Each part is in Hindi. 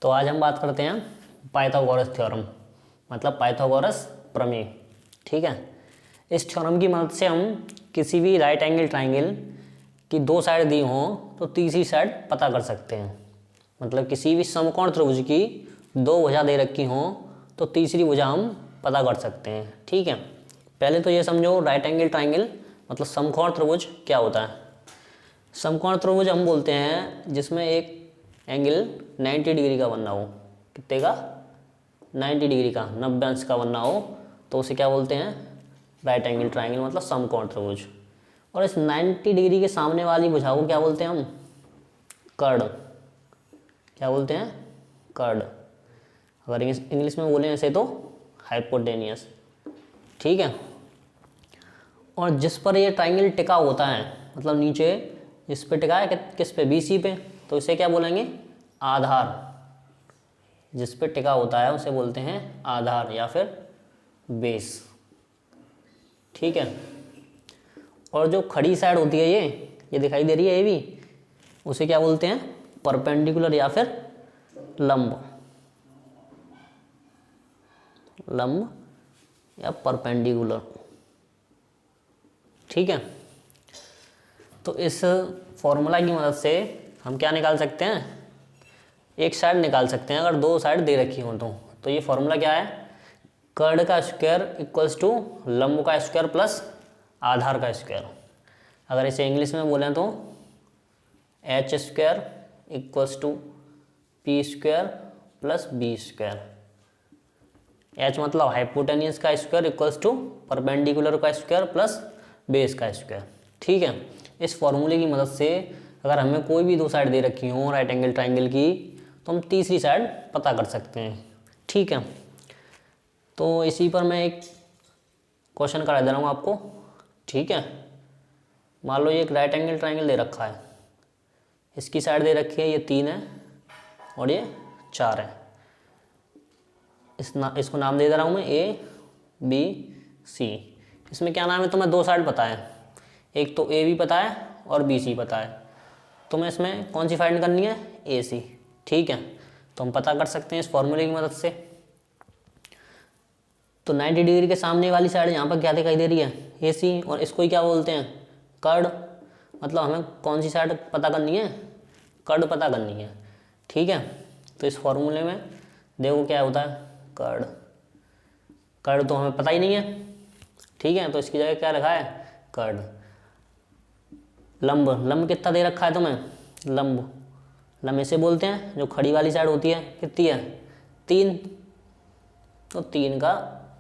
तो आज हम बात करते हैं पाइथागोरस थ्योरम, मतलब पाइथागोरस प्रमेय। ठीक है, इस थ्योरम की मदद से हम किसी भी राइट एंगल ट्राइंगल की दो साइड दी हों तो तीसरी साइड पता कर सकते हैं। मतलब किसी भी समकोण त्रिभुज की दो भुजा दे रखी हों तो तीसरी भुजा हम पता कर सकते हैं। ठीक है, पहले तो ये समझो राइट एंगल ट्राइंगल मतलब समकोण त्रिभुज क्या होता है। समकोण त्रिभुज हम बोलते हैं जिसमें एक एंगल 90 डिग्री का बनना हो। कितने का? 90 डिग्री का, 90 अंश का बनना हो तो उसे क्या बोलते हैं? राइट एंगल ट्राइंगल मतलब समकोण त्रिभुज। और इस 90 डिग्री के सामने वाली भुजा को क्या बोलते हैं हम? कर्ण। क्या बोलते हैं? कर्ण। अगर इंग्लिश में बोले ऐसे तो हाइपोटेनियस। ठीक है, और जिस पर ये ट्राइंगल टिका होता है मतलब नीचे जिस पे टिका है किस पे? BC पे, तो इसे क्या बोलेंगे? आधार। जिस पे टिका होता है उसे बोलते हैं आधार या फिर बेस। ठीक है, और जो खड़ी साइड होती है ये दिखाई दे रही है ये भी, उसे क्या बोलते हैं? परपेंडिकुलर या फिर लंब। लंब या परपेंडिकुलर। ठीक है, तो इस फॉर्मूला की मदद से हम क्या निकाल सकते हैं? एक साइड निकाल सकते हैं अगर दो साइड दे रखी हो तो ये फॉर्मूला क्या है? कर्ण का स्क्वायर इक्वल्स टू लंब का स्क्वायर प्लस आधार का स्क्वायर। अगर इसे इंग्लिश में बोलें तो h square equals to P square plus B square. h मतलब हाइपोटेनियस का स्क्वायर इक्वल्स टू परपेंडिकुलर का स्क्वायर प्लस बेस का स्क्वायर। ठीक है, इस फॉर्मूले की मदद से अगर हमें कोई भी दो साइड दे रखी हो राइट एंगल ट्राइंगल की तो हम तीसरी साइड पता कर सकते हैं। ठीक है, तो इसी पर मैं एक क्वेश्चन करा दे रहा हूँ आपको। ठीक है, मान लो ये एक राइट एंगल ट्राइंगल दे रखा है, इसकी साइड दे रखी है ये 3 है और ये 4 है। इसको नाम दे रहा हूँ मैं ABC। इसमें क्या नाम है? तुम्हें दो साइड पता है, एक तो AB पता है और BC पता है। तुम्हें इसमें कौन सी फाइंड करनी है? AC। ठीक है, तो हम पता कर सकते हैं इस फॉर्मूले की मदद से। तो 90 डिग्री के सामने वाली साइड यहाँ पर क्या दिखाई दे रही है? AC। और इसको ही क्या बोलते हैं? कर्ण। मतलब हमें कौन सी साइड पता करनी है? कर्ण पता करनी है। ठीक है, तो इस फॉर्मूले में देखो क्या होता है? कर्ण। कर्ण तो हमें पता ही नहीं है। ठीक है, तो इसकी जगह क्या रखा है? कर्ण। लंब, लंब कितना दे रखा है तुम्हें? लंब इसे बोलते हैं जो खड़ी वाली साइड होती है। कितनी है? 3। तो 3 का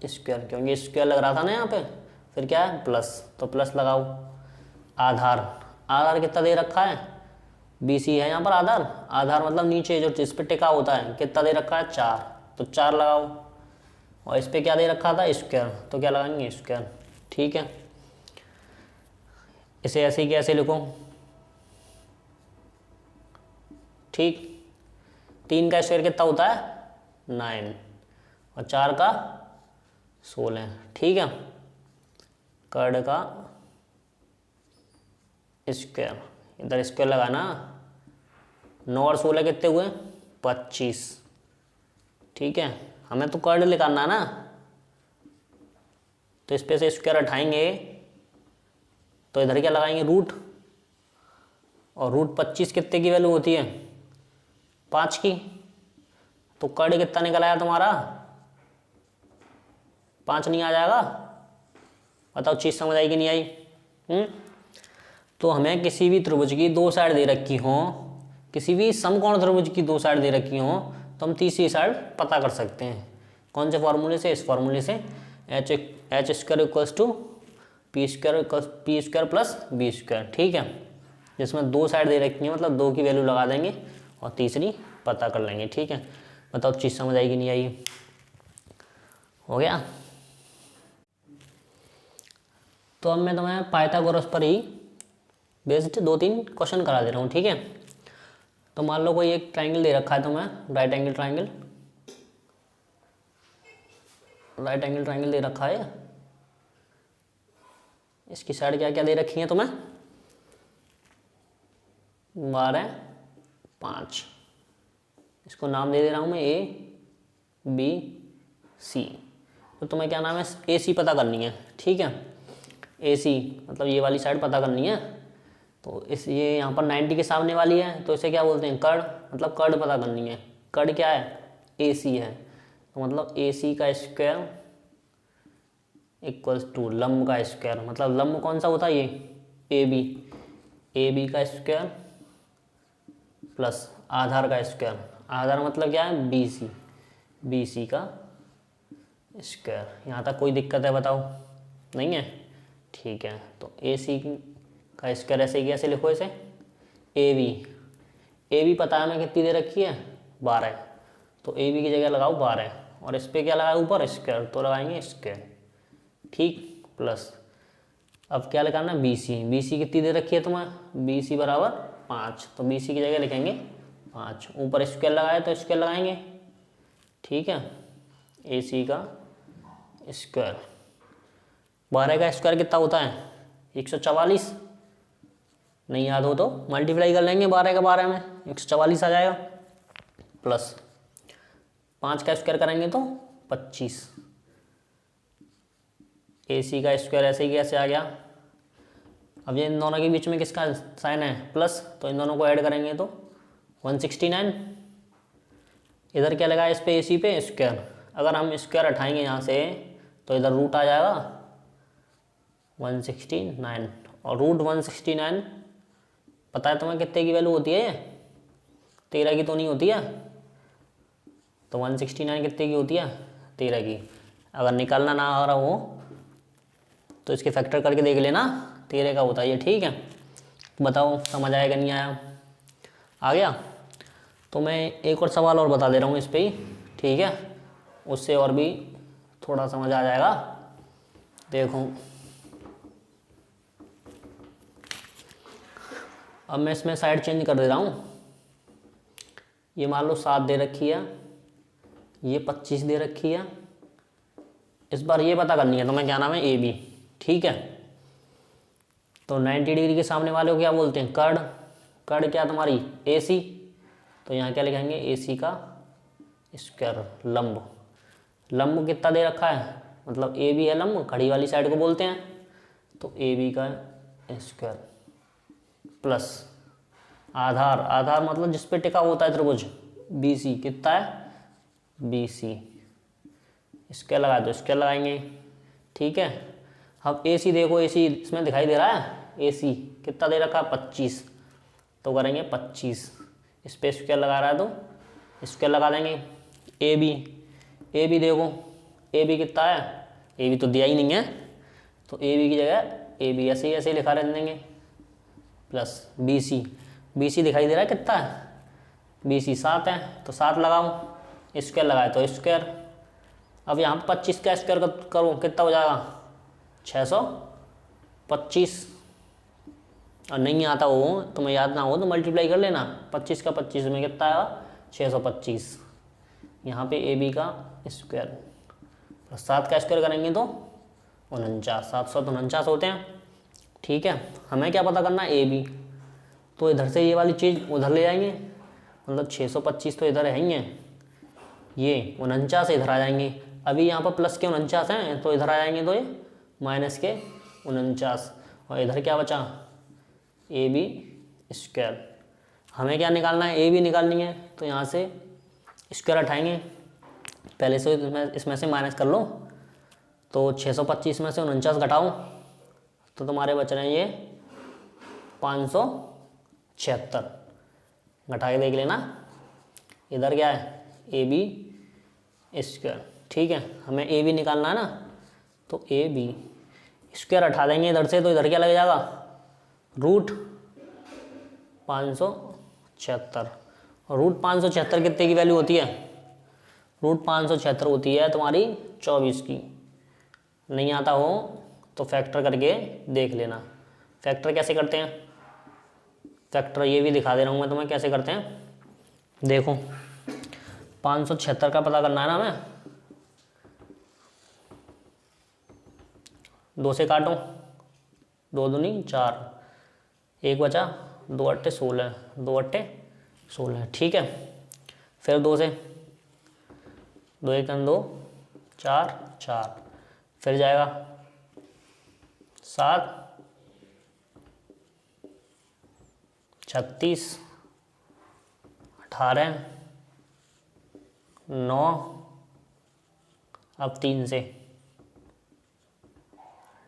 स्क्वायर, क्योंकि स्क्वायर लग रहा था ना यहाँ पे, फिर क्या है? प्लस, तो प्लस लगाओ। आधार कितना दे रखा है? BC है यहाँ पर आधार मतलब नीचे जो जिस पे टिका होता है कितना दे रखा है? 4, तो 4 लगाओ। और इस पे क्या दे रखा था? स्क्वायर, तो क्या लगाएंगे? स्क्वायर। ठीक है, इसे ऐसे ही कैसे लिखो? ठीक, 3 का स्क्वायर कितना होता है? 9 और 4 का 16। ठीक है, कर्ण का स्क्वायर, इधर स्क्वायर लगाना। 9 और 16 कितने हुए? 25। ठीक है, हमें तो कर्ण निकालना ना, तो इस पे से स्क्वायर हटाएंगे तो इधर क्या लगाएंगे? रूट। और रूट 25 कितने की वैल्यू होती है? 5 की। तो कर्ण कितना निकल आया तुम्हारा? 5 नहीं आ जाएगा? बताओ चीज समझ आई कि नहीं आई? तो हमें किसी भी त्रिभुज की दो साइड दे रखी हो, किसी भी समकोण त्रिभुज की दो साइड दे रखी हो तो हम तीसरी साइड पता कर सकते हैं। कौन से फॉर्मूले से? इस फॉर्मूले से h square equals to P square plus B square. ठीक है, जिसमें दो साइड दे रखी है मतलब 2 की वैल्यू लगा देंगे और तीसरी पता कर लेंगे। ठीक है, बताओ चीज़ समझ आएगी नहीं आई? हो गया। तो अब मैं तुम्हें पाइथागोरस पर ही बेस्ड 2-3 क्वेश्चन करा दे रहा हूँ। ठीक है, तो मान लो कोई एक ट्राइंगल दे रखा है तुम्हें, राइट एंगल ट्राइंगल दे रखा है। इसकी साइड क्या क्या दे रखी है तुम्हें? 12, 5। इसको नाम दे रहा हूँ मैं ए बी सी। तो तुम्हें क्या नाम है, ए सी पता करनी है, ठीक है। ए सी मतलब ये वाली साइड पता करनी है। तो इस ये यहाँ पर 90 के सामने वाली है, तो इसे क्या बोलते हैं, कर्ड, मतलब कर्ड पता करनी है। कर्ड क्या है, ए सी है। तो मतलब ए सी का स्क्वायर इक्वल्स टू लंब का स्क्वायर, मतलब लंब कौन सा होता है, ये ए बी का स्क्वायर प्लस आधार का स्क्वायर। आधार मतलब क्या है, बी सी का स्क्वायर। यहाँ तक कोई दिक्कत है बताओ, नहीं है, ठीक है। तो ए सी का स्क्वायर ऐसे ही कैसे लिखो, इसे ए बी पता है हमें कितनी दे रखी है, 12। तो ए बी की जगह लगाओ 12 और इस पर क्या लगाए ऊपर स्क्वायर, तो लगाएंगे स्क्वायर, ठीक, प्लस अब क्या लगाना, बी सी कितनी दे रखी है तुम्हें, बी सी बराबर 5। तो बी सी की जगह लिखेंगे 5, ऊपर स्क्वायर लगाए तो स्क्वायर लगाएंगे, ठीक है। ए सी का स्क्वायर, 12 का स्क्वायर कितना होता है, 144। नहीं याद हो तो मल्टीप्लाई कर लेंगे 12 का 12 में, 144 आ जाएगा। प्लस 5 का स्क्वायर करेंगे तो 25। ए सी का स्क्वायर ऐसे ही कैसे आ गया। अब ये इन दोनों के बीच में किसका साइन है, प्लस, तो इन दोनों को ऐड करेंगे तो 169। इधर क्या लगा इस पे, ए सी पे स्क्वायर। अगर हम स्क्वायर हटाएंगे यहाँ से तो इधर रूट आ जाएगा 169, और रूट 169 पता है तुम्हें कितने की वैल्यू होती है, 13 की तो नहीं होती है। तो 169 कितने की होती है, 13 की। अगर निकालना ना आ रहा हो तो इसके फैक्टर करके देख लेना, 13 का होता है ये, ठीक है। बताओ समझ आएगा नहीं आया, आ गया। तो मैं एक और सवाल और बता दे रहा हूँ इस पर ही, ठीक है, उससे और भी थोड़ा समझ आ जाएगा। देखो अब मैं इसमें साइड चेंज कर दे रहा हूँ। ये मान लो 7 दे रखी है, ये 25 दे रखी है। इस बार ये पता करनी है तो मैं क्या नाम है, ए बी, ठीक है। तो 90 डिग्री के सामने वाले को क्या बोलते हैं, कर्ड। कर्ड क्या तुम्हारी, ए सी। तो यहाँ क्या लिखेंगे, ए सी का स्क्वायर, लंब कितना दे रखा है, मतलब ए बी है लंब, खड़ी वाली साइड को बोलते हैं। तो ए बी का स्क्वायर प्लस आधार मतलब जिस पे टिका होता है त्रिभुज, बी सी कितना है, बी सी, स्क्वायर लगाए तो स्क्वायर लगाएंगे, ठीक है। अब ए सी देखो, ए सी इसमें दिखाई दे रहा है, ए सी कितना दे रखा है, 25। तो करेंगे 25, इस पर स्क्वायर लगा रहा है तो स्क्वायर लगा देंगे। ए बी देखो, ए बी कितना है, ए बी तो दिया ही नहीं है, तो ए बी की जगह ए बी ऐसे ही लिखा रहने देंगे, प्लस बी सी दिखाई दे रहा है कितना है, बी सी 7 है, तो 7 लगाओ, स्क्वायर लगाए तो स्क्वायर। अब यहाँ 25 का स्क्वायर करो कितना हो जाएगा, 625। और नहीं आता हो, तुम्हें याद ना हो तो मल्टीप्लाई कर लेना, 25 का 25 में कितना आएगा, 625। यहाँ पे ए बी का स्क्वायर प्लस 7 का स्क्वायर करेंगे तो 49, 749 होते हैं, ठीक है। हमें क्या पता करना है, ए बी। तो इधर से ये वाली चीज़ उधर ले जाएंगे, मतलब 625 तो इधर है ही है, ये 49 इधर आ जाएंगे। अभी यहाँ पर प्लस के 49 हैं तो इधर आ जाएंगे तो ये माइनस के 49, और इधर क्या बचा, ए बी स्क्वायर। हमें क्या निकालना है, ए बी निकालनी है, तो यहाँ से स्क्वायर हटाएंगे, पहले से इसमें से माइनस कर लो। तो 625 में से 49 घटाओ तो तुम्हारे बच रहे हैं ये 576, घटा के देख लेना। इधर क्या है, ए बी स्क्वायर, ठीक है। हमें ए बी निकालना है ना, तो ए बी स्क्वायर हटा देंगे इधर से, तो इधर क्या लग जाएगा, रूट 576। और रूट 576 कितने की वैल्यू होती है, रूट 576 होती है तुम्हारी 24 की। नहीं आता हो तो फैक्टर करके देख लेना। फैक्टर कैसे करते हैं, फैक्टर ये भी दिखा दे रहा हूँ मैं तुम्हें कैसे करते हैं। देखो 576 का पता करना है ना हमें, 2 से काटो, 2 दूनी 4, 1 बचा, 2 अट्ठे 16, 2 अट्ठे 16, ठीक है। फिर 2 से, 2 1 2 4 4, फिर जाएगा 7 36 18 9, अब 3 से,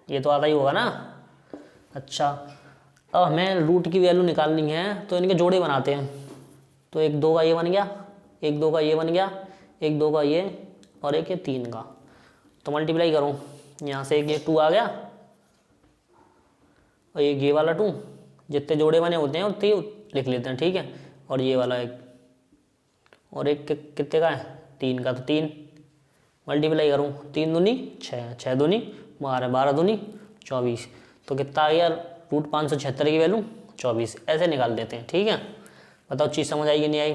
ये तो आता ही होगा ना। अच्छा, अब हमें रूट की वैल्यू निकालनी है, तो इनके जोड़े बनाते हैं। तो 1 2 का ये बन गया, 1 2 का ये बन गया, 1 2 का ये, और एक ये 3 का। तो मल्टीप्लाई करूँ, यहाँ से एक ये 2 आ गया, और एक ये वाला 2, जितने जोड़े बने होते हैं उतने लिख लेते हैं, ठीक है। और ये वाला एक, और एक कितने का है, 3 का, तो 3 मल्टीप्लाई करूँ, 3 दूनी 6, 6 दूनी 12, 12 दूनी 24, तो कितना आ गया रूट 576 की वैल्यू 24। ऐसे निकाल देते हैं, ठीक है। बताओ चीज़ समझ आएगी नहीं आई।